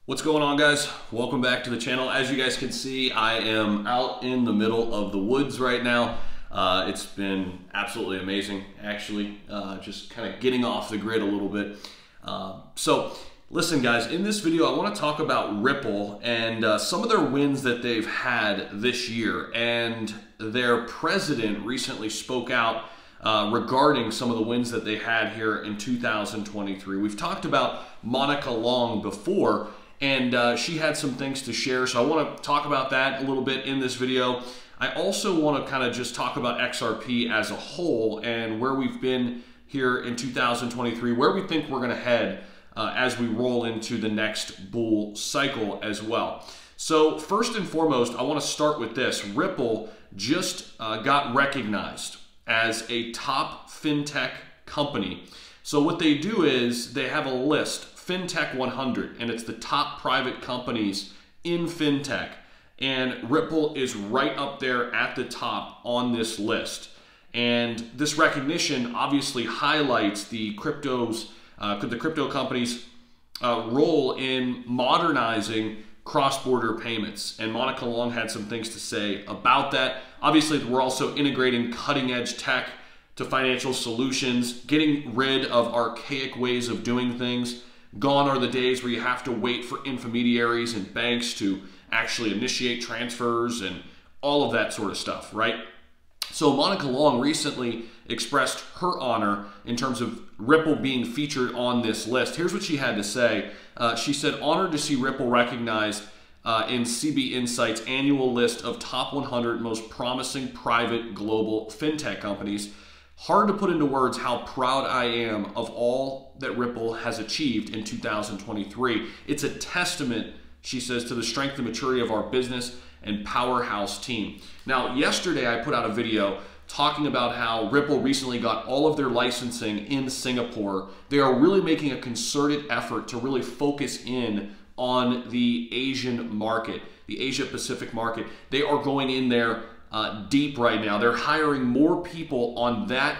What's going on, guys? Welcome back to the channel. As you guys can see, I am out in the middle of the woods right now. It's been absolutely amazing, actually, just kind of getting off the grid a little bit. So listen, guys, in this video, I want to talk about Ripple and some of their wins that they've had this year. And their president recently spoke out regarding some of the wins that they had here in 2023. We've talked about Monica Long before, and she had some things to share, so I want to talk about that a little bit in this video. I also want to kind of just talk about XRP as a whole and where we've been here in 2023, where we think we're going to head as we roll into the next bull cycle as well. So first and foremost, I want to start with this. Ripple just got recognized as a top fintech company. So what they do is they have a list, Fintech 100, and it's the top private companies in fintech. And Ripple is right up there at the top on this list. And this recognition obviously highlights the crypto companies' role in modernizing cross-border payments. And Monica Long had some things to say about that. Obviously, we're also integrating cutting-edge tech to financial solutions, getting rid of archaic ways of doing things. Gone are the days where you have to wait for intermediaries and banks to actually initiate transfers and all of that sort of stuff, right? So Monica Long recently expressed her honor in terms of Ripple being featured on this list. Here's what she had to say. She said, "Honored to see Ripple recognized in CB Insight's annual list of top 100 most promising private global fintech companies. Hard to put into words how proud I am of all that Ripple has achieved in 2023. It's a testament," she says, "to the strength and maturity of our business and powerhouse team." Now, yesterday I put out a video talking about how Ripple recently got all of their licensing in Singapore. They are really making a concerted effort to really focus in on the Asian market, the Asia Pacific market. They are going in there deep right now. They're hiring more people on that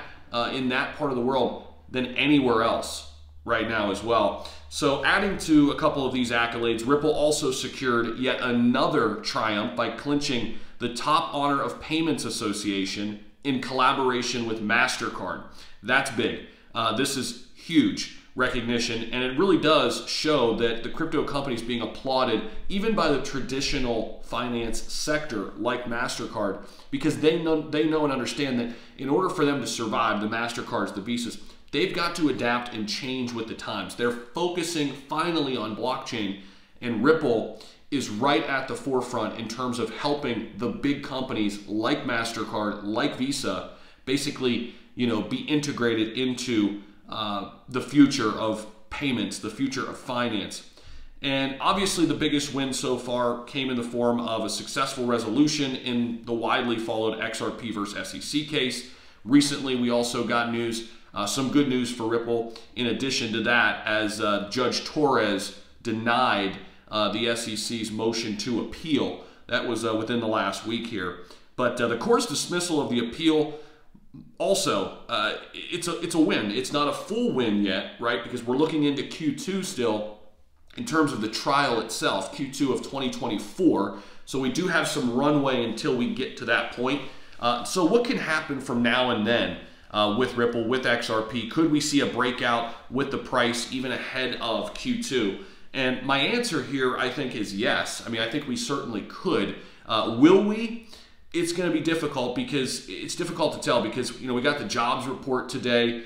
in that part of the world than anywhere else right now as well. So adding to a couple of these accolades, Ripple also secured yet another triumph by clinching the top honor of Payments Association in collaboration with MasterCard. That's big. This is huge recognition, and it really does show that the crypto companies being applauded even by the traditional finance sector like MasterCard, because they know and understand that in order for them to survive, the MasterCards, the Visas, they've got to adapt and change with the times. They're focusing finally on blockchain, and Ripple is right at the forefront in terms of helping the big companies like MasterCard, like Visa, basically, be integrated into the future of payments, the future of finance. And obviously the biggest win so far came in the form of a successful resolution in the widely followed XRP versus SEC case. Recently, we also got news, some good news for Ripple in addition to that, as Judge Torres denied the SEC's motion to appeal. That was within the last week here. But the court's dismissal of the appeal, also, it's a win. It's not a full win yet, right? Because we're looking into Q2 still in terms of the trial itself, Q2 of 2024. So we do have some runway until we get to that point. So what can happen from now and then with Ripple, with XRP? Could we see a breakout with the price even ahead of Q2? And my answer here, I think, is yes. I mean, I think we certainly could. Will we? It's going to be difficult, because it's difficult to tell, because we got the jobs report today,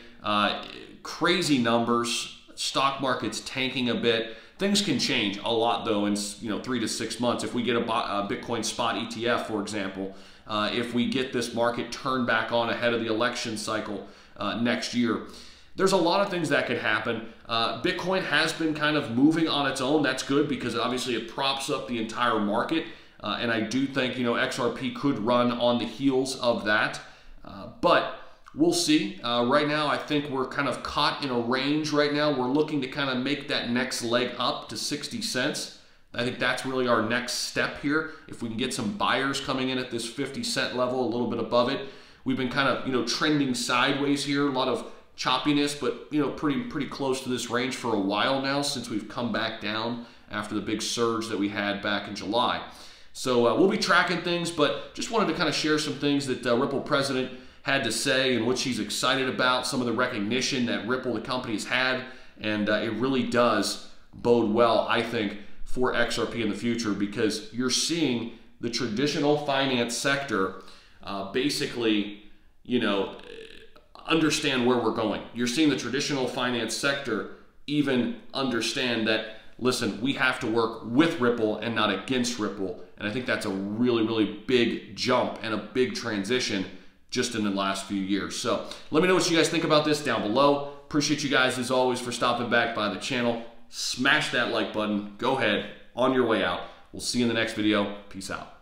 crazy numbers, stock market's tanking a bit. Things can change a lot though in 3 to 6 months. If we get a Bitcoin spot ETF, for example, if we get this market turned back on ahead of the election cycle next year, there's a lot of things that could happen. Bitcoin has been kind of moving on its own. That's good, because obviously it props up the entire market. And I do think, XRP could run on the heels of that. But we'll see. Right now, I think we're kind of caught in a range right now. We're looking to kind of make that next leg up to 60 cents. I think that's really our next step here. If we can get some buyers coming in at this 50-cent level, a little bit above it. We've been kind of, trending sideways here. A lot of choppiness, but pretty close to this range for a while now, since we've come back down after the big surge that we had back in July. So we'll be tracking things, but just wanted to kind of share some things that Ripple president had to say and what she's excited about, some of the recognition that Ripple, the company, has had, and it really does bode well, I think, for XRP in the future, because you're seeing the traditional finance sector basically, you know, understand where we're going. You're seeing the traditional finance sector even understand that, listen, we have to work with Ripple and not against Ripple. And I think that's a really, really big jump and a big transition just in the last few years. So let me know what you guys think about this down below. Appreciate you guys, as always, for stopping back by the channel. Smash that like button. Go ahead, on your way out. We'll see you in the next video. Peace out.